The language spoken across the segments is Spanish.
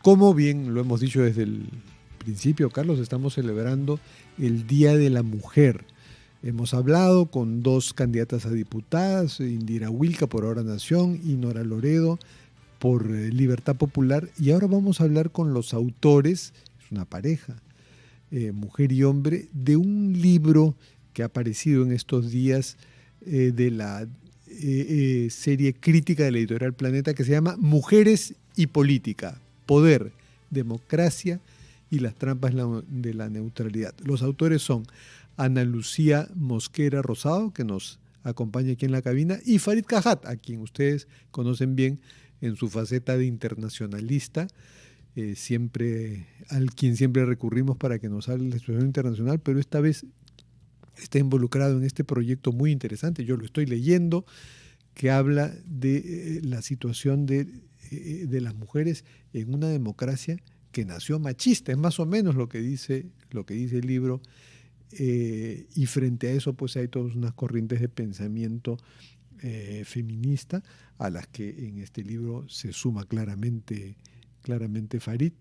como bien lo hemos dicho desde el principio, Carlos, estamos celebrando el Día de la Mujer. Hemos hablado con dos candidatas a diputadas, Indira Wilca por Ahora Nación y Nora Loredo por Libertad Popular, y ahora vamos a hablar con los autores, es una pareja, mujer y hombre, de un libro que ha aparecido en estos días de la serie crítica de la editorial Planeta, que se llama Mujeres y Política, Poder, Democracia y las trampas de la neutralidad. Los autores son Ana Lucía Mosquera Rosado, que nos acompaña aquí en la cabina, y Farid Cajat, a quien ustedes conocen bien en su faceta de internacionalista, al quien siempre recurrimos para que nos hable de la situación internacional, pero esta vez está involucrado en este proyecto muy interesante. Yo lo estoy leyendo, que habla de la situación de las mujeres en una democracia que nació machista. Es más o menos lo que dice el libro. Y frente a eso pues hay todas unas corrientes de pensamiento feminista a las que en este libro se suma claramente Farid,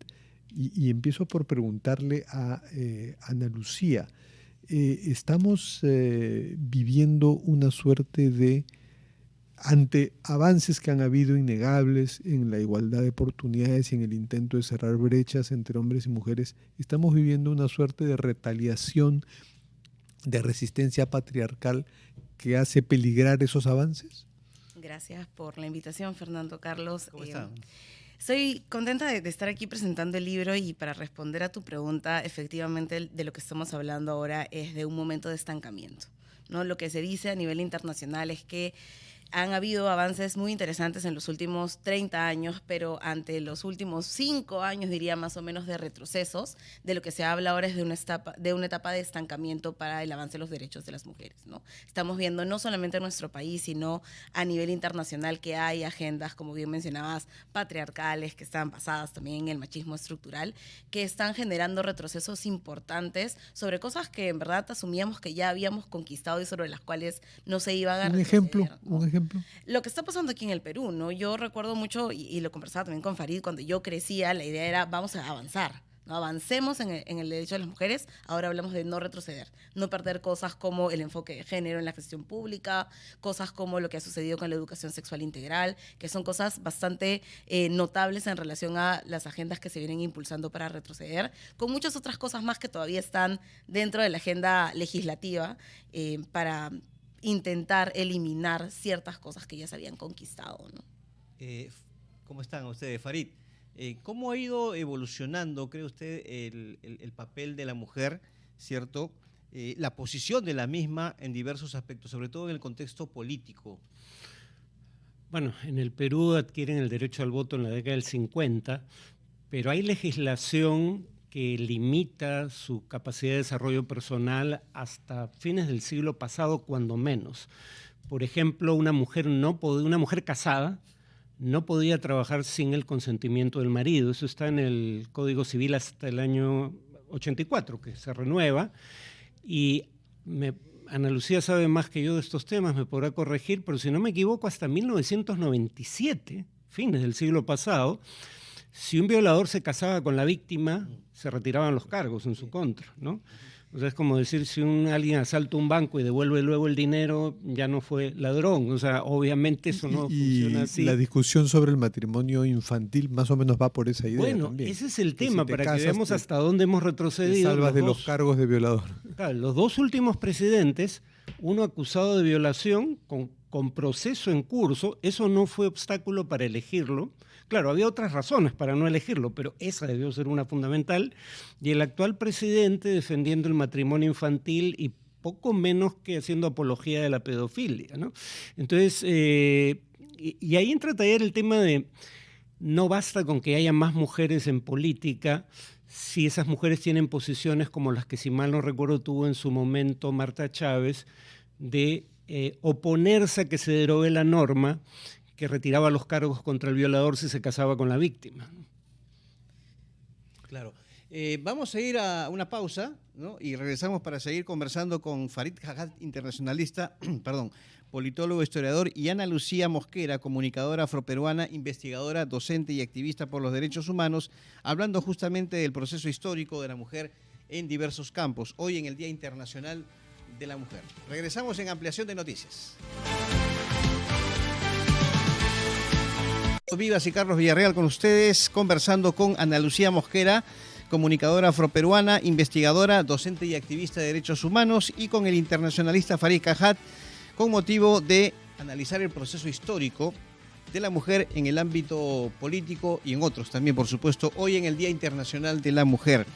y empiezo por preguntarle a Ana Lucía, estamos viviendo una suerte de, ante avances que han habido innegables en la igualdad de oportunidades y en el intento de cerrar brechas entre hombres y mujeres, estamos viviendo una suerte de retaliación, de resistencia patriarcal que hace peligrar esos avances. Gracias por la invitación, Fernando Carlos. ¿Cómo están? Soy contenta de estar aquí presentando el libro, y para responder a tu pregunta, efectivamente de lo que estamos hablando ahora es de un momento de estancamiento, ¿no? Lo que se dice a nivel internacional es que han habido avances muy interesantes en los últimos 30 años, pero ante los últimos 5 años, diría más o menos, de retrocesos, de lo que se habla ahora es de una etapa de estancamiento para el avance de los derechos de las mujeres, ¿no? Estamos viendo no solamente en nuestro país, sino a nivel internacional que hay agendas, como bien mencionabas, patriarcales, que están basadas también en el machismo estructural, que están generando retrocesos importantes sobre cosas que en verdad asumíamos que ya habíamos conquistado y sobre las cuales no se iban a retroceder, ¿no? Un ejemplo. Lo que está pasando aquí en el Perú, ¿no? Yo recuerdo mucho, y lo conversaba también con Farid, cuando yo crecía, la idea era, vamos a avanzar, ¿no? Avancemos en el derecho de las mujeres. Ahora hablamos de no retroceder, no perder cosas como el enfoque de género en la gestión pública, cosas como lo que ha sucedido con la educación sexual integral, que son cosas bastante notables en relación a las agendas que se vienen impulsando para retroceder, con muchas otras cosas más que todavía están dentro de la agenda legislativa para intentar eliminar ciertas cosas que ya se habían conquistado, ¿no? ¿Cómo están ustedes, Farid? ¿Cómo ha ido evolucionando, cree usted, el papel de la mujer, ¿cierto? La posición de la misma en diversos aspectos, sobre todo en el contexto político. Bueno, en el Perú adquieren el derecho al voto en la década del 50, pero hay legislación que limita su capacidad de desarrollo personal hasta fines del siglo pasado, cuando menos. Por ejemplo, una mujer casada no podía trabajar sin el consentimiento del marido. Eso está en el Código Civil hasta el año 84, que se renueva. Y Ana Lucía sabe más que yo de estos temas, me podrá corregir, pero si no me equivoco, hasta 1997, fines del siglo pasado, si un violador se casaba con la víctima, se retiraban los cargos en su contra, ¿no? O sea, es como decir, si alguien asalta un banco y devuelve luego el dinero, ya no fue ladrón. O sea, obviamente eso no funciona así. La discusión sobre el matrimonio infantil más o menos va por esa idea. Bueno, también. Ese es el tema, si para casas, que veamos hasta dónde hemos retrocedido. Te salvas de los cargos de violador. Claro, los dos últimos presidentes, uno acusado de violación con proceso en curso, eso no fue obstáculo para elegirlo. Claro, había otras razones para no elegirlo, pero esa debió ser una fundamental. Y el actual presidente defendiendo el matrimonio infantil y poco menos que haciendo apología de la pedofilia, ¿no? Entonces, y ahí entra a tallar el tema de no basta con que haya más mujeres en política si esas mujeres tienen posiciones como las que, si mal no recuerdo, tuvo en su momento Marta Chávez, de oponerse a que se derogue la norma que retiraba los cargos contra el violador si se casaba con la víctima. Claro. Vamos a ir a una pausa, ¿no? Y regresamos para seguir conversando con Farid Hajat, internacionalista, perdón, politólogo, historiador, y Ana Lucía Mosquera, comunicadora afroperuana, investigadora, docente y activista por los derechos humanos, hablando justamente del proceso histórico de la mujer en diversos campos, hoy en el Día Internacional de la Mujer. Regresamos en Ampliación de Noticias. Vivas y Carlos Villarreal con ustedes, conversando con Ana Lucía Mosquera, comunicadora afroperuana, investigadora, docente y activista de derechos humanos, y con el internacionalista Farid Hajat, con motivo de analizar el proceso histórico de la mujer en el ámbito político y en otros también, por supuesto, hoy en el Día Internacional de la Mujer.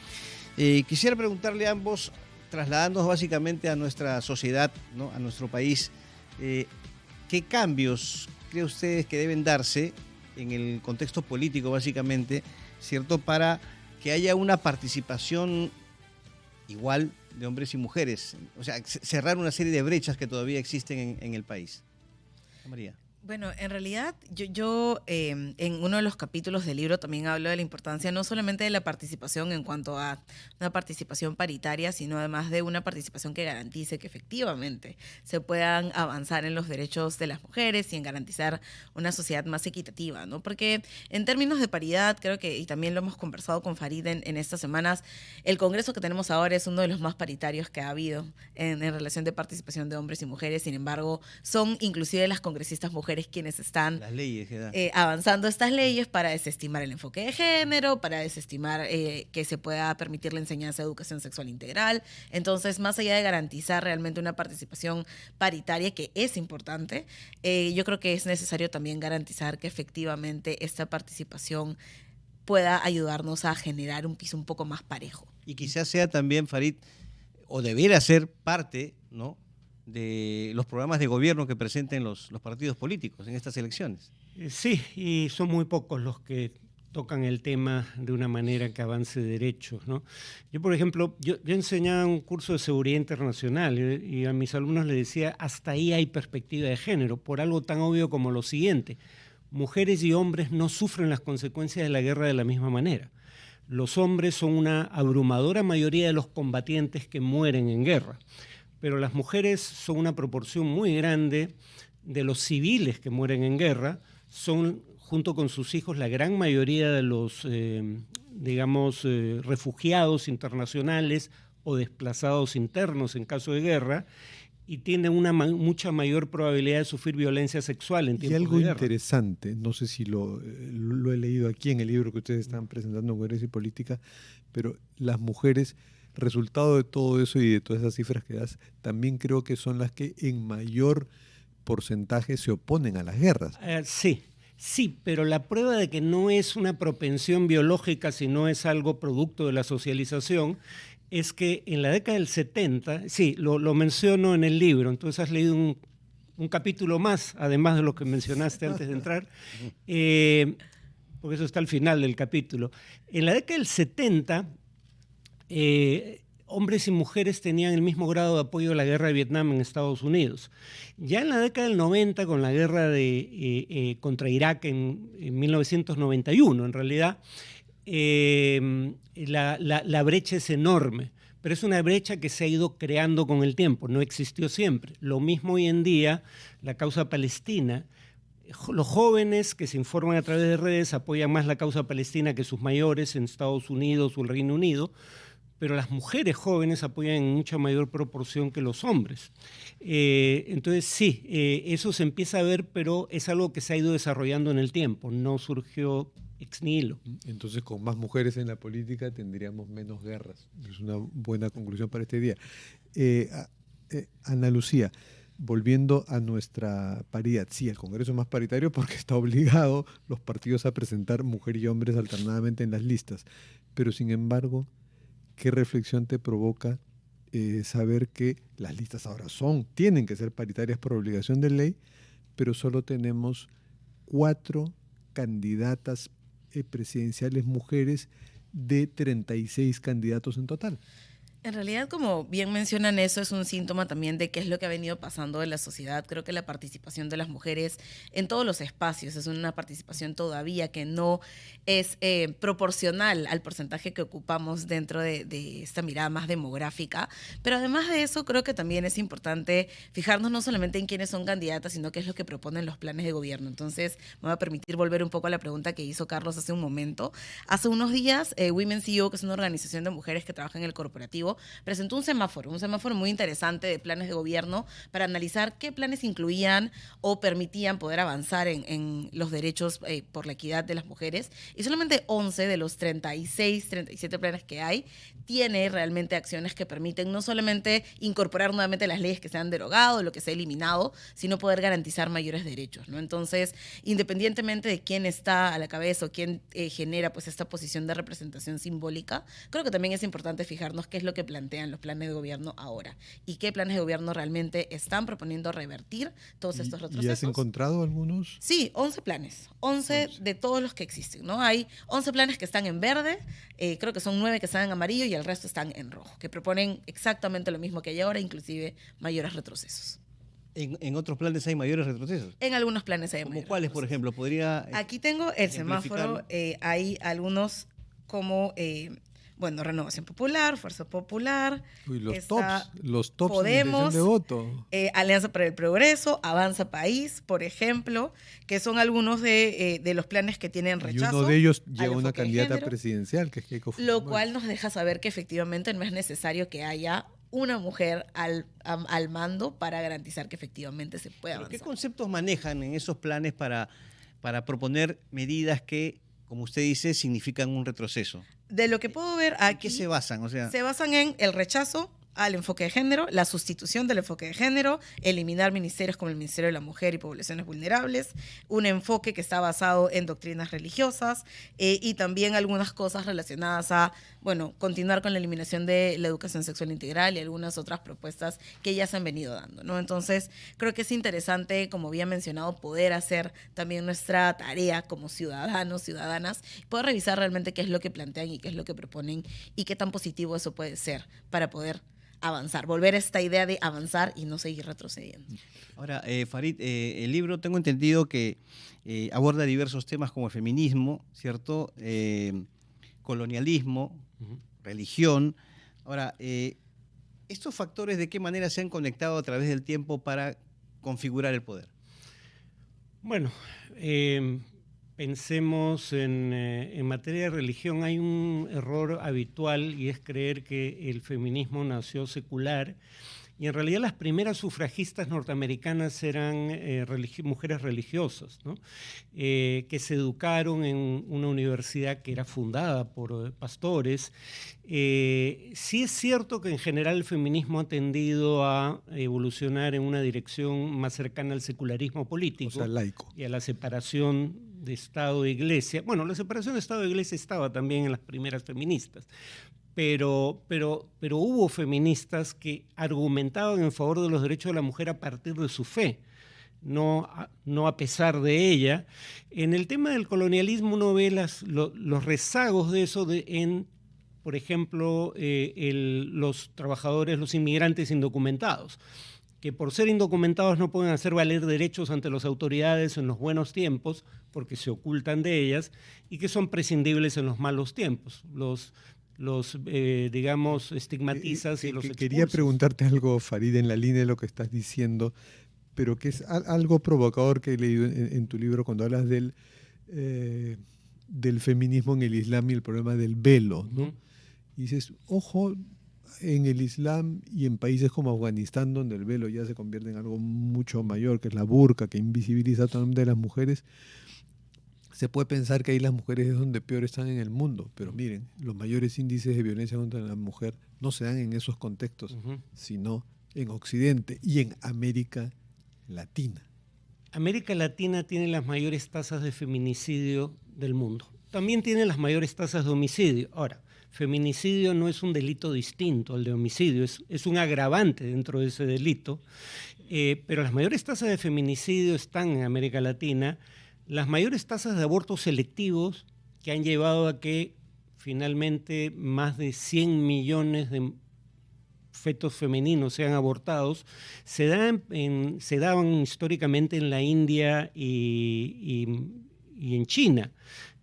Quisiera preguntarle a ambos, trasladándonos básicamente a nuestra sociedad, ¿no?, a nuestro país, ¿qué cambios cree ustedes que deben darse en el contexto político, básicamente, ¿cierto?, para que haya una participación igual de hombres y mujeres? O sea, cerrar una serie de brechas que todavía existen en el país. María. Bueno, en realidad yo en uno de los capítulos del libro también hablo de la importancia no solamente de la participación en cuanto a una participación paritaria, sino además de una participación que garantice que efectivamente se puedan avanzar en los derechos de las mujeres y en garantizar una sociedad más equitativa, ¿no? Porque en términos de paridad, creo que, y también lo hemos conversado con Farid en estas semanas, el Congreso que tenemos ahora es uno de los más paritarios que ha habido en relación de participación de hombres y mujeres. Sin embargo, son inclusive las congresistas mujeres quienes están las leyes avanzando estas leyes para desestimar el enfoque de género, para desestimar que se pueda permitir la enseñanza de educación sexual integral. Entonces, más allá de garantizar realmente una participación paritaria, que es importante, yo creo que es necesario también garantizar que efectivamente esta participación pueda ayudarnos a generar un piso un poco más parejo. Y quizás sea también, Farid, o debiera ser parte, ¿no?, de los programas de gobierno que presenten los partidos políticos en estas elecciones. Sí, y son muy pocos los que tocan el tema de una manera que avance derechos, ¿no? Yo, por ejemplo, yo enseñaba un curso de seguridad internacional y a mis alumnos les decía, hasta ahí hay perspectiva de género, por algo tan obvio como lo siguiente: mujeres y hombres no sufren las consecuencias de la guerra de la misma manera. Los hombres son una abrumadora mayoría de los combatientes que mueren en guerra, pero las mujeres son una proporción muy grande de los civiles que mueren en guerra, son, junto con sus hijos, la gran mayoría de los, refugiados internacionales o desplazados internos en caso de guerra, y tienen una mucha mayor probabilidad de sufrir violencia sexual en tiempos de guerra. Y algo interesante, no sé si lo he leído aquí en el libro que ustedes están presentando, Mujeres y Política, pero las mujeres, resultado de todo eso y de todas esas cifras que das, también creo que son las que en mayor porcentaje se oponen a las guerras. Sí, pero la prueba de que no es una propensión biológica, sino es algo producto de la socialización, es que en la década del 70, sí, lo menciono en el libro, entonces has leído un capítulo más, además de lo que mencionaste antes de entrar, porque eso está al final del capítulo. En la década del 70, hombres y mujeres tenían el mismo grado de apoyo a la guerra de Vietnam en Estados Unidos. Ya en la década del 90, con la guerra contra Irak en 1991, en realidad, la brecha es enorme, pero es una brecha que se ha ido creando con el tiempo, no existió siempre. Lo mismo hoy en día, la causa palestina. Los jóvenes que se informan a través de redes apoyan más la causa palestina que sus mayores en Estados Unidos o el Reino Unido, pero las mujeres jóvenes apoyan en mucha mayor proporción que los hombres. Entonces sí, eso se empieza a ver, pero es algo que se ha ido desarrollando en el tiempo, no surgió ex nihilo. Entonces, con más mujeres en la política tendríamos menos guerras. Es una buena conclusión para este día. Ana Lucía, volviendo a nuestra paridad, sí, el Congreso es más paritario porque está obligado los partidos a presentar mujeres y hombres alternadamente en las listas, pero sin embargo, ¿qué reflexión te provoca saber que las listas ahora tienen que ser paritarias por obligación de ley, pero solo tenemos 4 candidatas presidenciales mujeres de 36 candidatos en total? En realidad, como bien mencionan, eso es un síntoma también de qué es lo que ha venido pasando en la sociedad. Creo que la participación de las mujeres en todos los espacios es una participación todavía que no es proporcional al porcentaje que ocupamos dentro de esta mirada más demográfica. Pero además de eso, creo que también es importante fijarnos no solamente en quiénes son candidatas, sino qué es lo que proponen los planes de gobierno. Entonces, me voy a permitir volver un poco a la pregunta que hizo Carlos hace un momento. Hace unos días, Women CEO, que es una organización de mujeres que trabaja en el corporativo, presentó un semáforo muy interesante de planes de gobierno para analizar qué planes incluían o permitían poder avanzar en los derechos por la equidad de las mujeres. Y solamente 11 de los 36, 37 planes que hay tiene realmente acciones que permiten no solamente incorporar nuevamente las leyes que se han derogado, lo que se ha eliminado, sino poder garantizar mayores derechos, ¿no? Entonces, independientemente de quién está a la cabeza o quién genera pues esta posición de representación simbólica, creo que también es importante fijarnos qué es lo que plantean los planes de gobierno ahora y qué planes de gobierno realmente están proponiendo revertir todos estos retrocesos. ¿Y has encontrado algunos? Sí, 11 planes, 11 de todos los que existen, ¿no? Hay 11 planes que están en verde, creo que son 9 que están en amarillo y el resto están en rojo, que proponen exactamente lo mismo que hay ahora, inclusive mayores retrocesos. ¿En otros planes hay mayores retrocesos? En algunos planes hay ¿Como mayores cuáles, por ejemplo? ¿Podría Aquí tengo el semáforo, hay algunos como... bueno, Renovación Popular, Fuerza Popular. Uy, los tops Podemos, de voto. Alianza para el Progreso, Avanza País, por ejemplo, que son algunos de los planes que tienen rechazo. Y uno de ellos lleva al una enfoque de candidata género, presidencial, que es Keiko lo Fujimori. cual nos deja saber que efectivamente no es necesario que haya una mujer al mando para garantizar que efectivamente se pueda avanzar. ¿Qué conceptos manejan en esos planes para proponer medidas que, como usted dice, significan un retroceso? De lo que puedo ver aquí... ¿En qué se basan? O sea, se basan en el rechazo al enfoque de género, la sustitución del enfoque de género, eliminar ministerios como el Ministerio de la Mujer y Poblaciones Vulnerables, un enfoque que está basado en doctrinas religiosas y también algunas cosas relacionadas a, bueno, continuar con la eliminación de la educación sexual integral y algunas otras propuestas que ya se han venido dando, ¿no? Entonces, creo que es interesante, como había mencionado, poder hacer también nuestra tarea como ciudadanos, ciudadanas, poder revisar realmente qué es lo que plantean y qué es lo que proponen y qué tan positivo eso puede ser para poder avanzar, volver a esta idea de avanzar y no seguir retrocediendo. Ahora, Farid, el libro tengo entendido que aborda diversos temas como el feminismo, ¿cierto? Colonialismo, religión. Ahora, ¿estos factores de qué manera se han conectado a través del tiempo para configurar el poder? Bueno, pensemos en materia de religión. Hay un error habitual y es creer que el feminismo nació secular y en realidad las primeras sufragistas norteamericanas eran mujeres religiosas, ¿no? Que se educaron en una universidad que era fundada por pastores. Sí es cierto que en general el feminismo ha tendido a evolucionar en una dirección más cercana al secularismo político, o sea, laico, y a la separación de Estado e Iglesia. Bueno, la separación de Estado e Iglesia estaba también en las primeras feministas, pero hubo feministas que argumentaban en favor de los derechos de la mujer a partir de su fe, no a pesar de ella. En el tema del colonialismo uno ve los rezagos de eso por ejemplo, los trabajadores, los inmigrantes indocumentados, que por ser indocumentados no pueden hacer valer derechos ante las autoridades en los buenos tiempos, porque se ocultan de ellas, y que son prescindibles en los malos tiempos. Digamos, estigmatizas y los expulsas. Quería preguntarte algo, Farid, en la línea de lo que estás diciendo, pero que es algo provocador que he leído en tu libro cuando hablas del feminismo en el Islam y el problema del velo, ¿no? Y dices, ojo, en el Islam y en países como Afganistán, donde el velo ya se convierte en algo mucho mayor, que es la burka, que invisibiliza totalmente a las mujeres, se puede pensar que ahí las mujeres es donde peor están en el mundo. Pero miren, los mayores índices de violencia contra la mujer no se dan en esos contextos, sino en Occidente y en América Latina. América Latina tiene las mayores tasas de feminicidio del mundo. También tiene las mayores tasas de homicidio. Ahora, feminicidio no es un delito distinto al de homicidio, es un agravante dentro de ese delito, pero las mayores tasas de feminicidio están en América Latina, las mayores tasas de abortos selectivos que han llevado a que finalmente más de 100 millones de fetos femeninos sean abortados, se daban históricamente en la India y en China.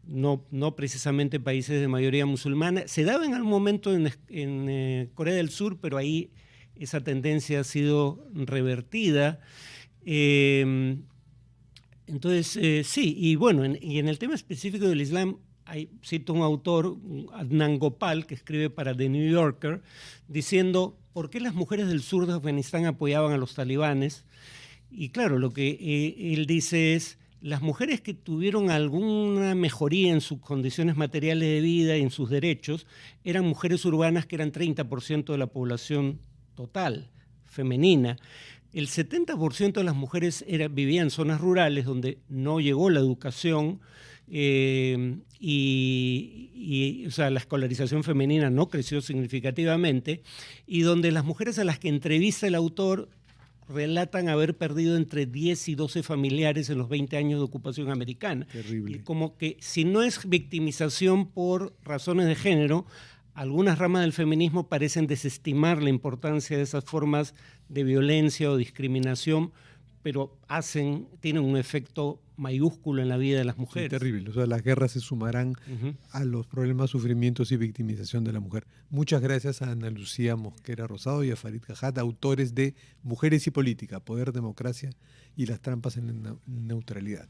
No precisamente países de mayoría musulmana. Se daba en algún momento en Corea del Sur, pero ahí esa tendencia ha sido revertida. Entonces, sí, y bueno, y en el tema específico del Islam, cito un autor, Adnan Gopal, que escribe para The New Yorker, diciendo por qué las mujeres del sur de Afganistán apoyaban a los talibanes. Y claro, lo que él dice es, las mujeres que tuvieron alguna mejoría en sus condiciones materiales de vida y en sus derechos eran mujeres urbanas que eran 30% de la población total, femenina. El 70% de las mujeres vivían en zonas rurales donde no llegó la educación o sea, la escolarización femenina no creció significativamente y donde las mujeres a las que entrevista el autor relatan haber perdido entre 10 y 12 familiares en los 20 años de ocupación americana. Terrible. Y como que si no es victimización por razones de género, algunas ramas del feminismo parecen desestimar la importancia de esas formas de violencia o discriminación, pero tienen un efecto mayúsculo en la vida de las mujeres. Sí, terrible. O sea, las guerras se sumarán a los problemas, sufrimientos y victimización de la mujer. Muchas gracias a Ana Lucía Mosquera Rosado y a Farid Cajat, autores de Mujeres y Política, Poder, Democracia y las trampas en la neutralidad.